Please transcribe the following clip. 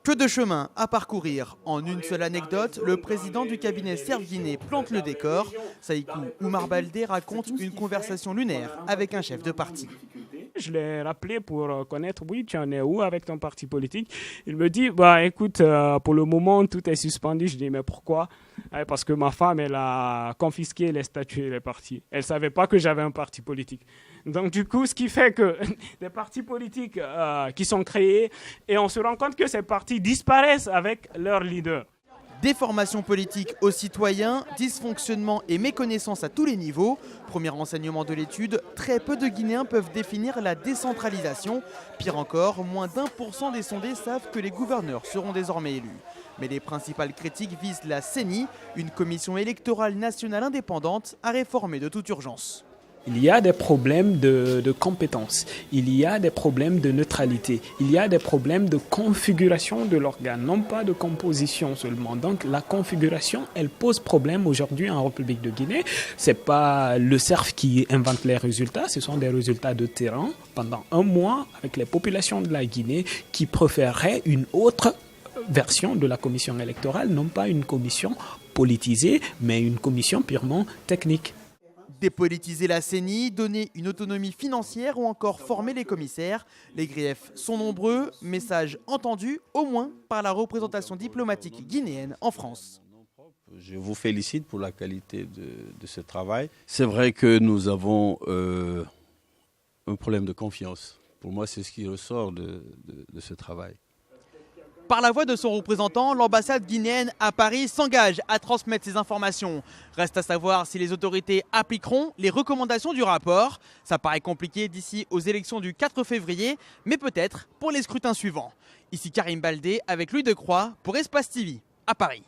Que de chemin à parcourir. En une seule anecdote, le président du cabinet Servinet plante le décor. Saïkou Oumar Baldé raconte une conversation lunaire avec un chef de parti. Je l'ai rappelé pour connaître, oui, tu en es où avec ton parti politique? Il me dit, écoute, pour le moment, tout est suspendu. Je dis, mais pourquoi? Parce que ma femme, elle a confisqué les statuts et les partis. Elle ne savait pas que j'avais un parti politique. Donc, du coup, ce qui fait que des partis politiques qui sont créés, et on se rend compte que ces partis disparaissent avec leur leader. Déformation politique aux citoyens, dysfonctionnement et méconnaissance à tous les niveaux. Premier enseignement de l'étude, très peu de Guinéens peuvent définir la décentralisation. Pire encore, moins d'1% des sondés savent que les gouverneurs seront désormais élus. Mais les principales critiques visent la CENI, une commission électorale nationale indépendante à réformer de toute urgence. Il y a des problèmes de compétences, il y a des problèmes de neutralité, il y a des problèmes de configuration de l'organe, non pas de composition seulement. Donc la configuration, elle pose problème aujourd'hui en République de Guinée. C'est pas le CERF qui invente les résultats, ce sont des résultats de terrain pendant un mois avec les populations de la Guinée qui préféreraient une autre version de la commission électorale, non pas une commission politisée, mais une commission purement technique. Dépolitiser la CENI, donner une autonomie financière ou encore former les commissaires. Les griefs sont nombreux, message entendu au moins par la représentation diplomatique guinéenne en France. Je vous félicite pour la qualité de ce travail. C'est vrai que nous avons un problème de confiance. Pour moi, c'est ce qui ressort de ce travail. Par la voix de son représentant, l'ambassade guinéenne à Paris s'engage à transmettre ces informations. Reste à savoir si les autorités appliqueront les recommandations du rapport. Ça paraît compliqué d'ici aux élections du 4 février, mais peut-être pour les scrutins suivants. Ici Karim Baldé avec Louis Decroix pour Espace TV à Paris.